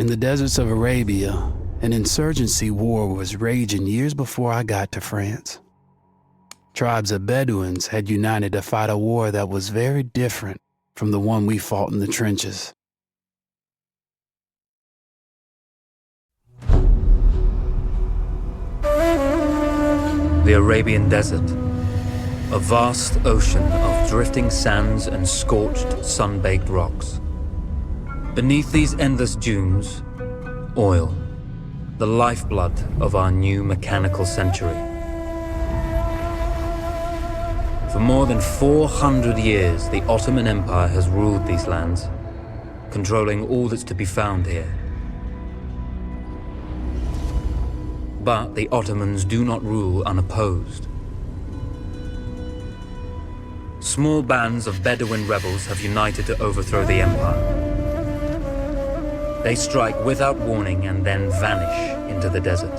the deserts of Arabia, an insurgency war was raging years before I got to France. Tribes of Bedouins had united to fight a war that was very different from the one we fought in the trenches. The Arabian Desert, a vast ocean of drifting sands and scorched, sun-baked rocks. Beneath these endless dunes, oil, the lifeblood of our new mechanical century. For more than 400 years, the Ottoman Empire has ruled these lands, controlling all that's to be found here. But the Ottomans do not rule unopposed. Small bands of Bedouin rebels have united to overthrow the empire. They strike without warning and then vanish into the desert.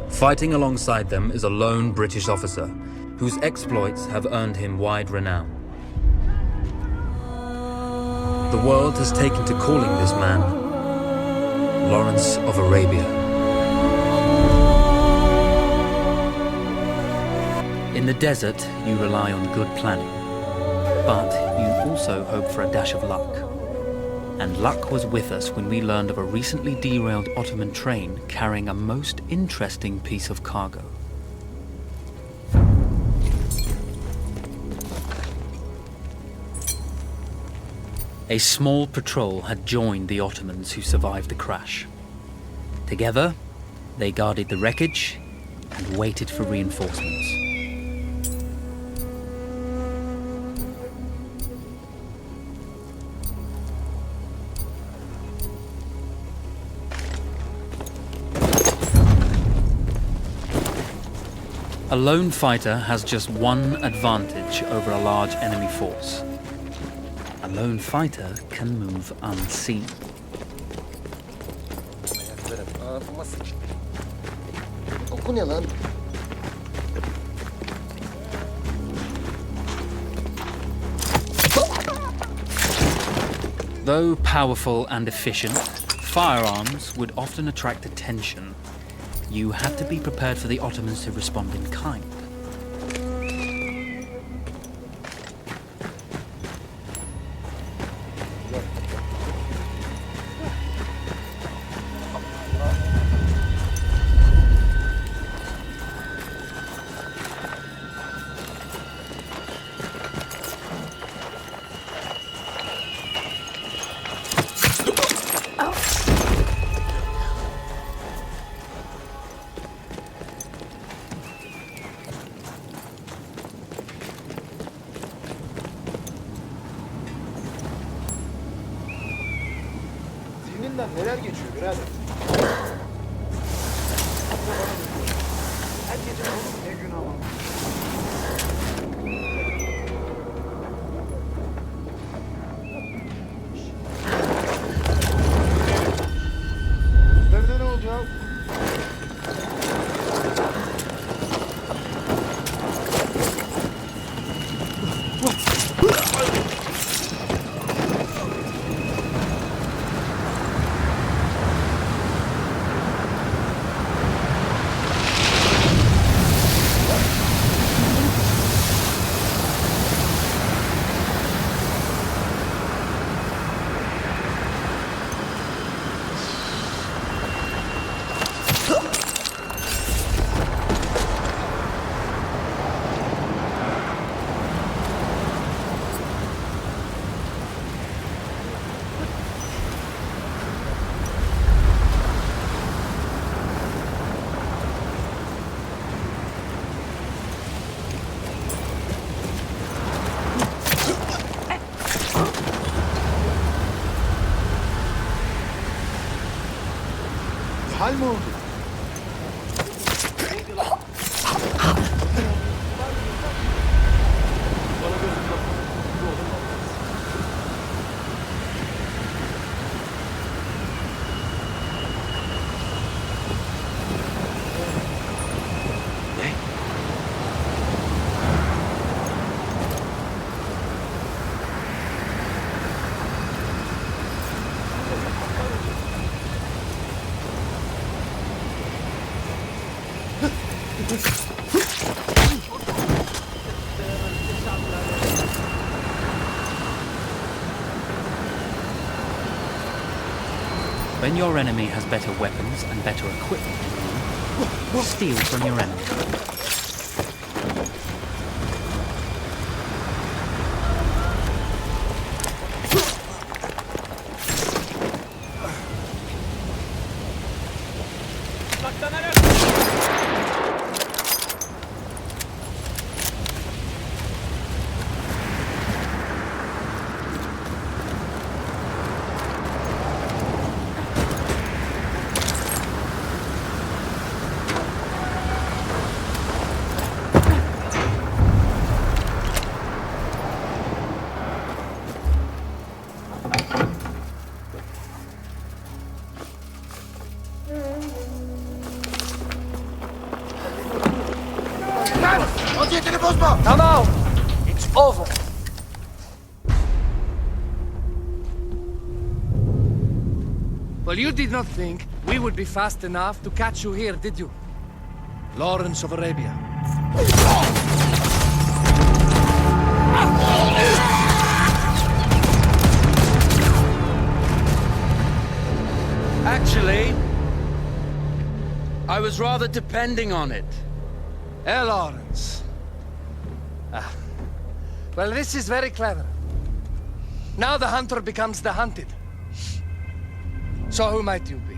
Fighting alongside them is a lone British officer whose exploits have earned him wide renown. The world has taken to calling this man Lawrence of Arabia. In the desert, you rely on good planning, but you also hope for a dash of luck. And luck was with us when we learned of a recently derailed Ottoman train carrying a most interesting piece of cargo. A small patrol had joined the Ottomans who survived the crash. Together, they guarded the wreckage and waited for reinforcements. A lone fighter has just one advantage over a large enemy force. A lone fighter can move unseen. Though powerful and efficient, firearms would often attract attention. You had to be prepared for the Ottomans to respond in kind. Neler geçiyor birader? Her gece ne gün ama. Gözlerine ne oldu ya? Hal mi oldu? When your enemy has better weapons and better equipment than you, steal from your enemy. Now, it's over. Well, you did not think we would be fast enough to catch you here, did you? Lawrence of Arabia. Actually, I was rather depending on it. Lawrence. Well, this is very clever. Now the hunter becomes the hunted. So who might you be?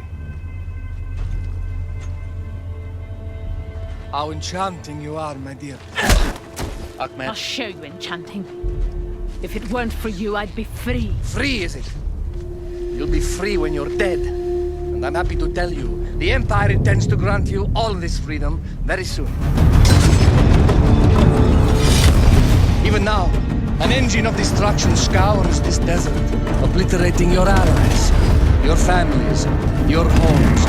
How enchanting you are, my dear. Ahmed. I'll show you enchanting. If it weren't for you, I'd be free. Free, is it? You'll be free when you're dead. And I'm happy to tell you, the Empire intends to grant you all this freedom very soon. Even now, an engine of destruction scours this desert, obliterating your allies, your families, your homes.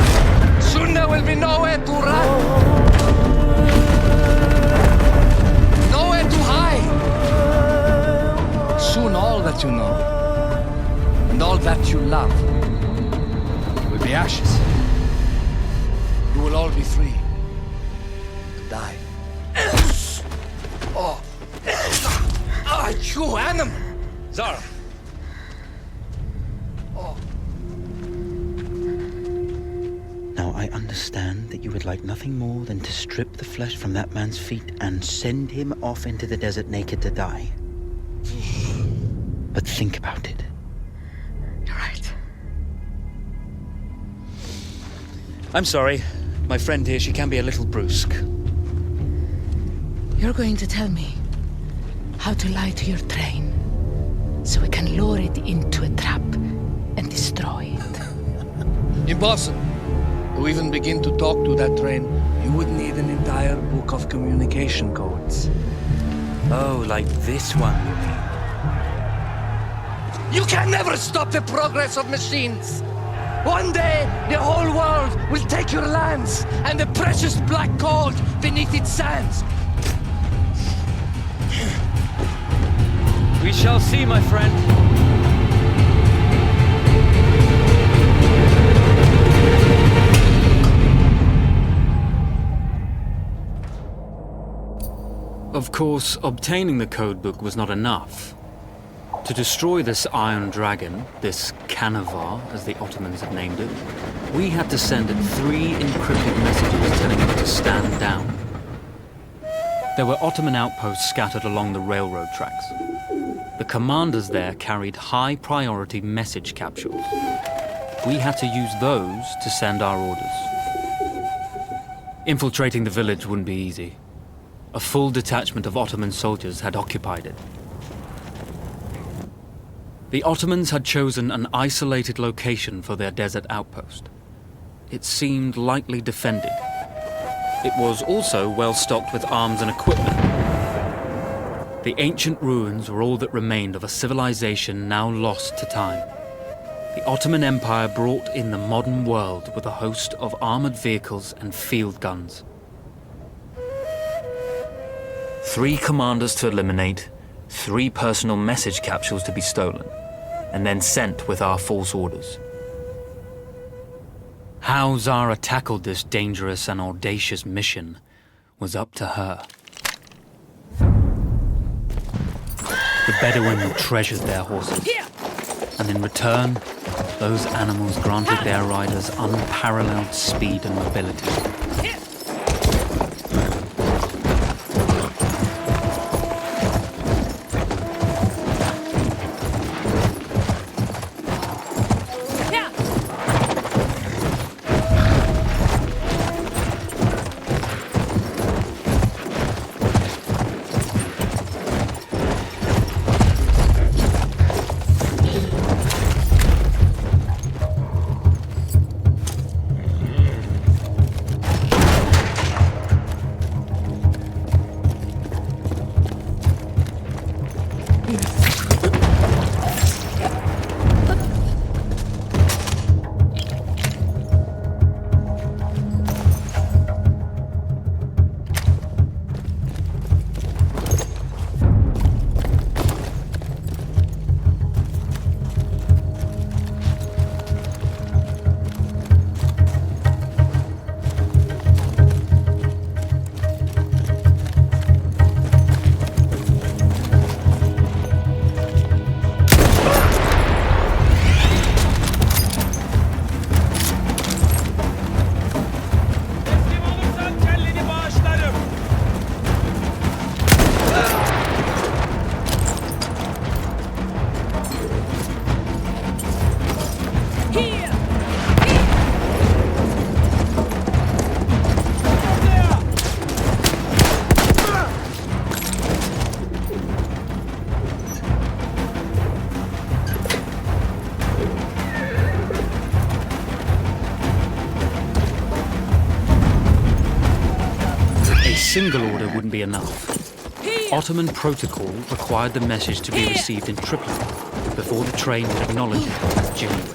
Soon there will be nowhere to run. Nowhere to hide. Soon all that you know, and all that you love, will be ashes. You will all be free to die. Oh. Ah, you animal! Zara. Oh. Now, I understand that you would like nothing more than to strip the flesh from that man's feet and send him off into the desert naked to die. But think about it. You're right. I'm sorry. My friend here, she can be a little brusque. You're going to tell me how to lie to your train, so we can lure it into a trap and destroy it. Impossible. To even begin to talk to that train, you would need an entire book of communication codes. Oh, like this one, you mean? You can never stop the progress of machines. One day, the whole world will take your lands and the precious black gold beneath its sands. We shall see, my friend. Of course, obtaining the codebook was not enough. To destroy this Iron Dragon, this Canavar, as the Ottomans had named it, we had to send it 3 encrypted messages telling it to stand down. There were Ottoman outposts scattered along the railroad tracks. The commanders there carried high-priority message capsules. We had to use those to send our orders. Infiltrating the village wouldn't be easy. A full detachment of Ottoman soldiers had occupied it. The Ottomans had chosen an isolated location for their desert outpost. It seemed lightly defended. It was also well stocked with arms and equipment. The ancient ruins were all that remained of a civilization now lost to time. The Ottoman Empire brought in the modern world with a host of armored vehicles and field guns. 3 commanders to eliminate, 3 personal message capsules to be stolen, and then sent with our false orders. How Zara tackled this dangerous and audacious mission was up to her. The Bedouin treasured their horses, and in return, the those animals granted their riders unparalleled speed and mobility. A single order wouldn't be enough. Ottoman protocol required the message to be received in triplicate before the train would acknowledge it as genuine.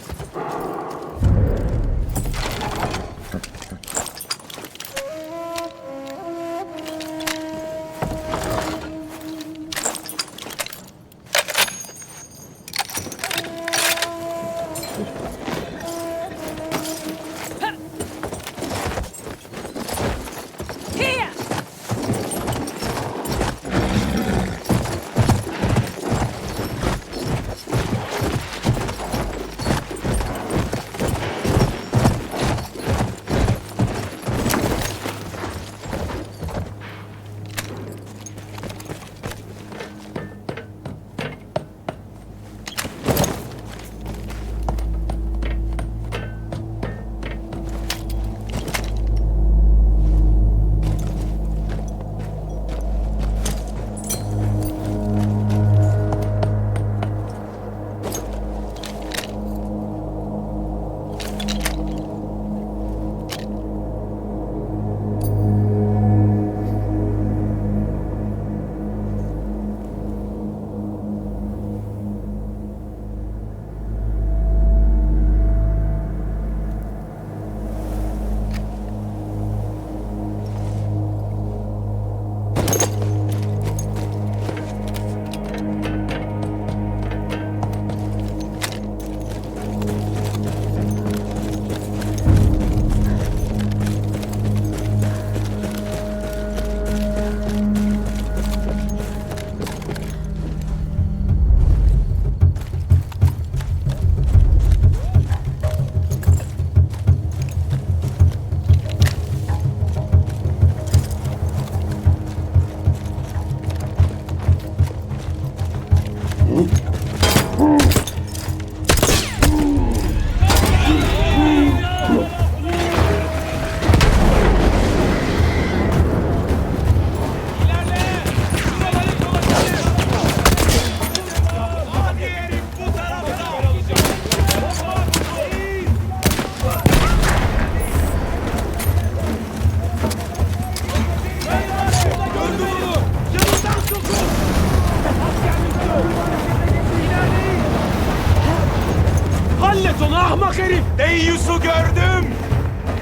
Hallet onu ahmak herif! Deyyus'u gördüm!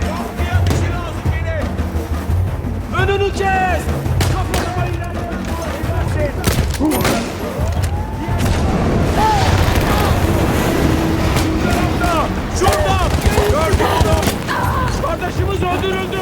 Yapmaya bir şey lazım beni! Önünü kes! Kafana ilerleyin! Şurada! Gördüm onu! Kardeşimiz öldürüldü!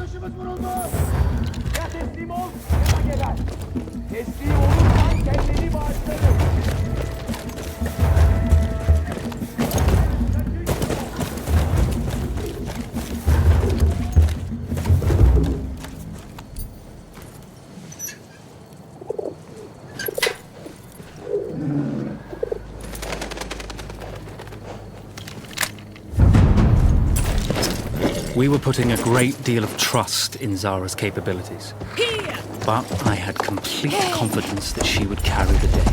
Arkadaşımız vuruldu. Ya teslim ol ya da geber. Teslim olursan kendini bağışlarım. We were putting a great deal of trust in Zara's capabilities. But I had complete confidence that she would carry the day.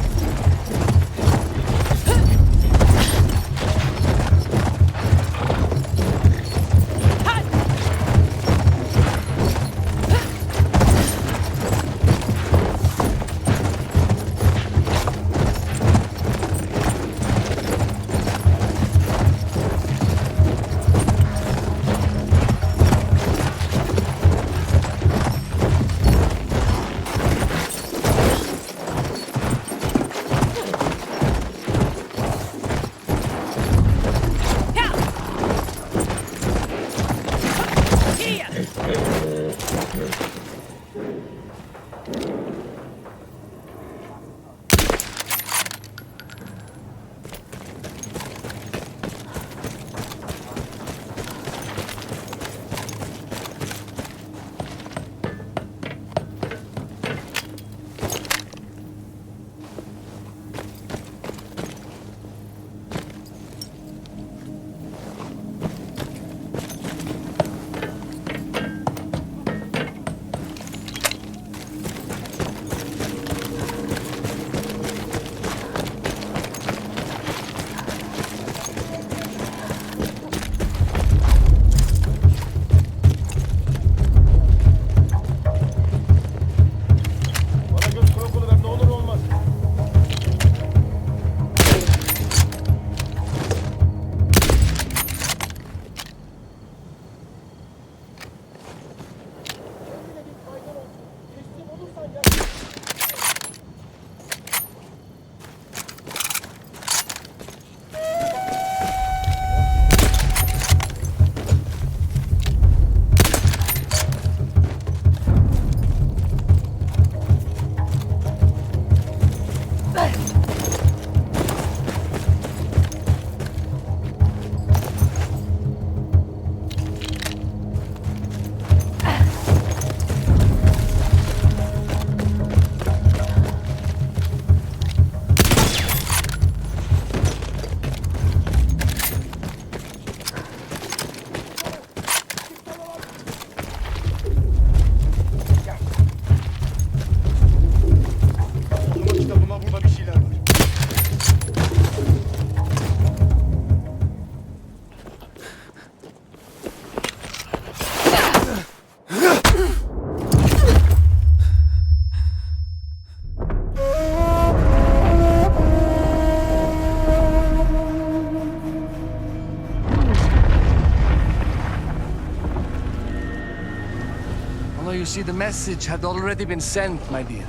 You see, the message had already been sent, my dear.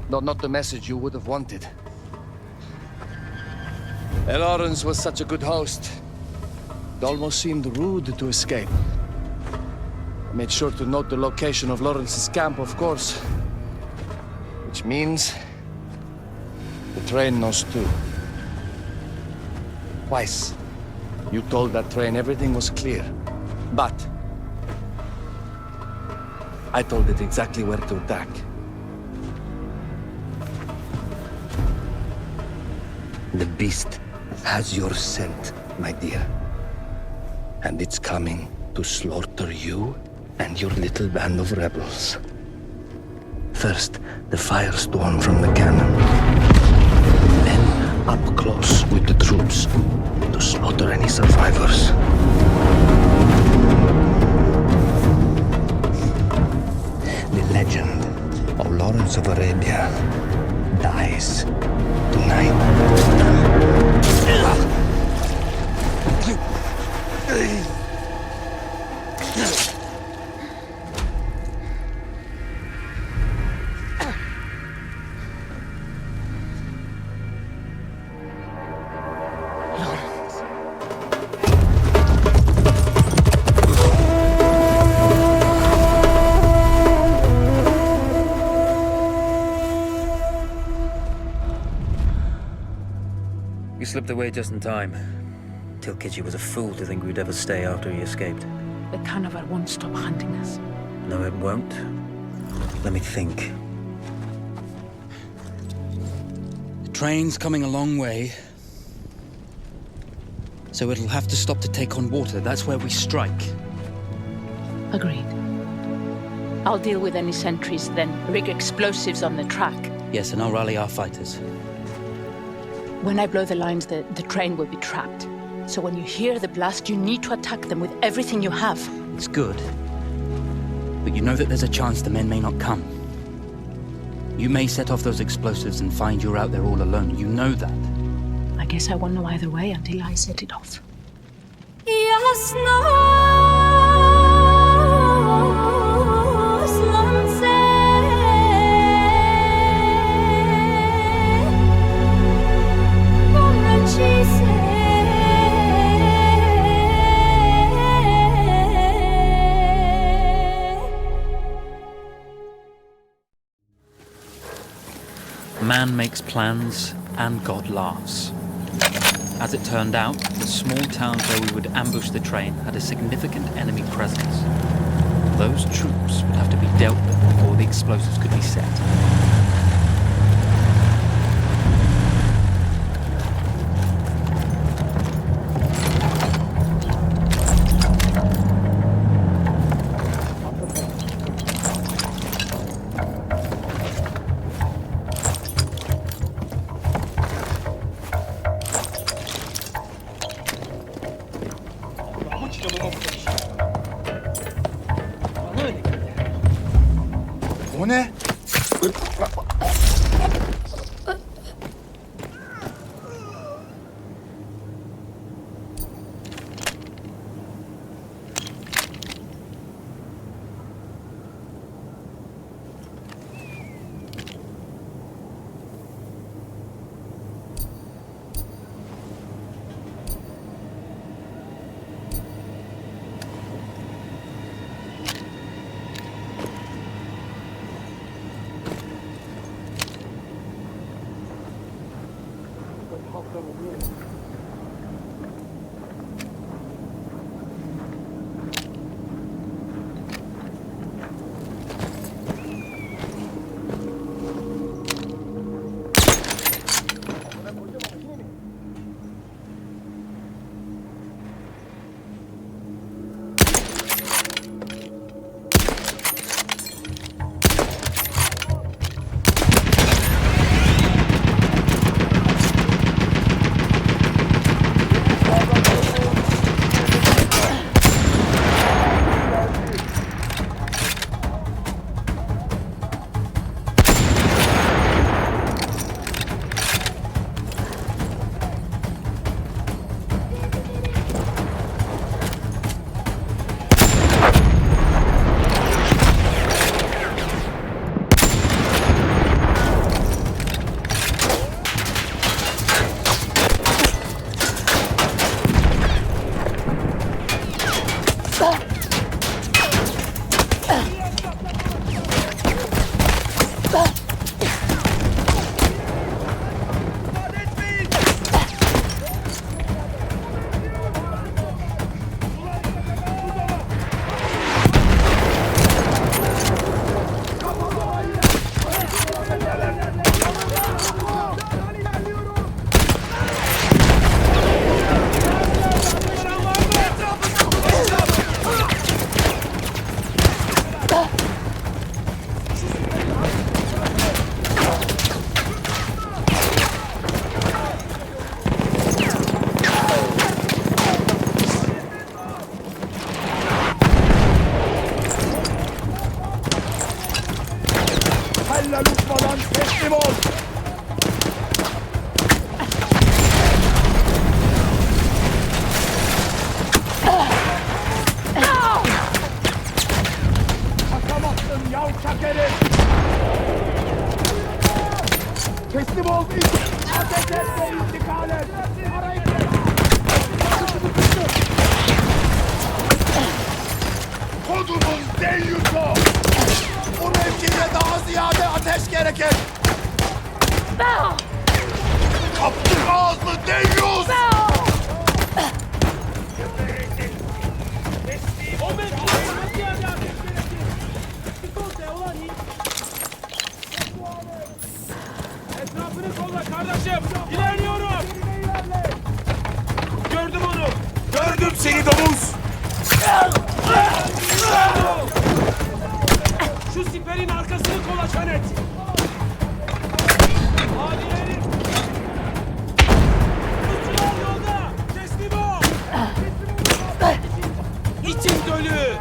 Though not the message you would have wanted. Lawrence was such a good host. It almost seemed rude to escape. I made sure to note the location of Lawrence's camp, of course. Which means the train knows too. Twice, you told that train everything was clear. But I told it exactly where to attack. The beast has your scent, my dear. And it's coming to slaughter you and your little band of rebels. First, the firestorm from the cannon. Then, up close with the troops to slaughter any survivors. The legend of Lawrence of Arabia dies tonight. slipped away just in time. Tilkichi was a fool to think we'd ever stay after he escaped. The carnival won't stop hunting us. No, it won't. Let me think. The train's coming a long way. So it'll have to stop to take on water. That's where we strike. Agreed. I'll deal with any sentries, then rig explosives on the track. Yes, and I'll rally our fighters. When I blow the lines, the train will be trapped. So when you hear the blast, you need to attack them with everything you have. It's good. But you know that there's a chance the men may not come. You may set off those explosives and find you're out there all alone. You know that. I guess I won't know either way until I set it off. Man makes plans, and God laughs. As it turned out, the small town where we would ambush the train had a significant enemy presence. Those troops would have to be dealt with before the explosives could be set. O ne? Teslim ol. Ateş et ve intikal et. Arayın. Kodumun deyyutu. Bu mevkide daha ziyade ateş gerekir. Kaptır ağız. Etrafını kolla kardeşim. İlerliyorum. Gördüm onu. Gördüm seni domuz. Şu siperin arkasını kolaçan et. Hadi herif. Kızçılar yolda. Teslim ol. İçim dölü.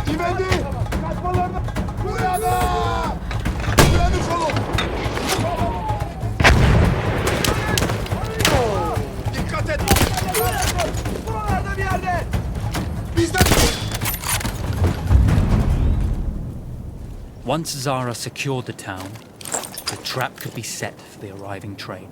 İmedi! Kaçmalarına! Burada! Burada kolu! Dikkat et! Buralarda bir yerde! Bizden! Once Zara secured the town, the trap could be set for the arriving train.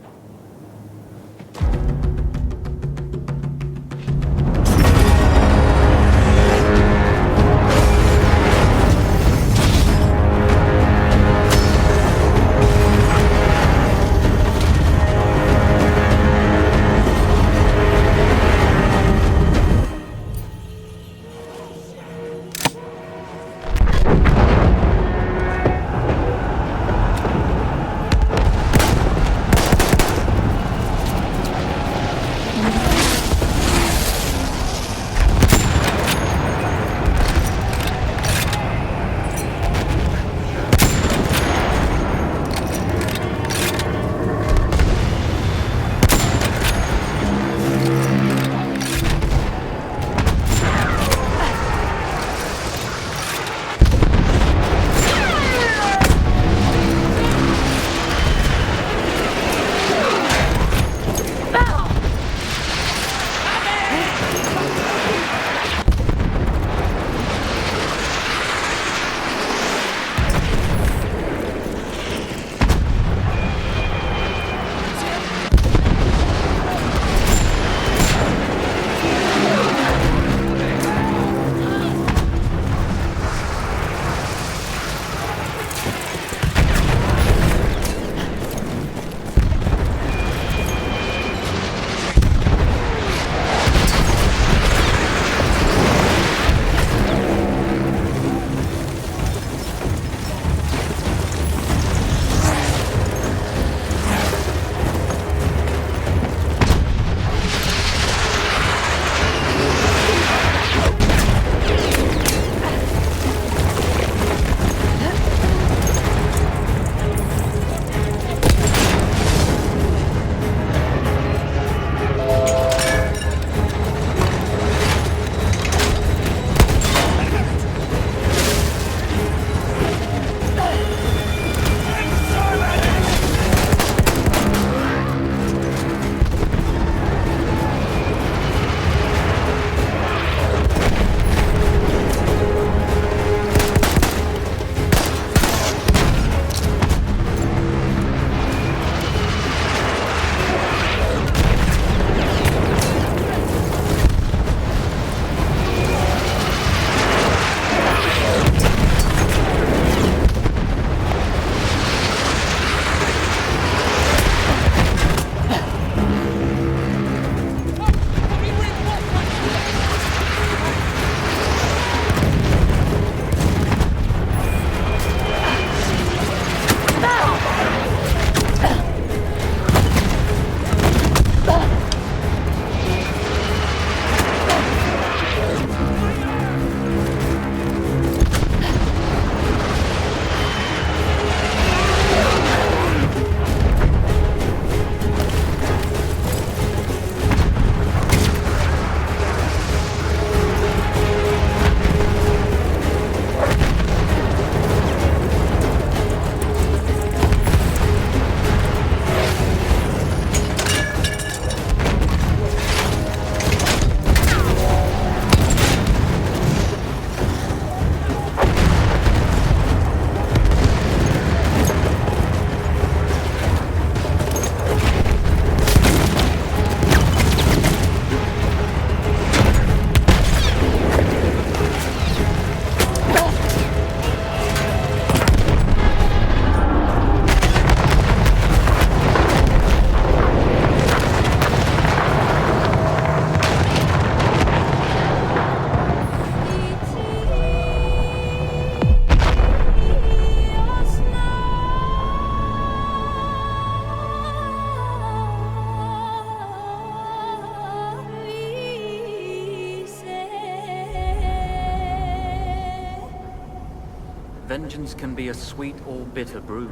vengeance can be a sweet or bitter brew.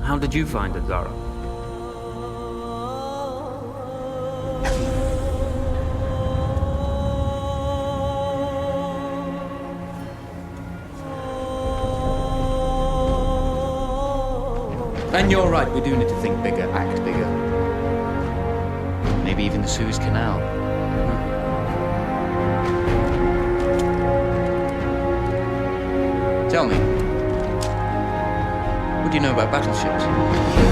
How did you find it, Zara? And you're right, we do need to think bigger, act bigger. Maybe even the Suez Canal. Tell me, what do you know about battleships?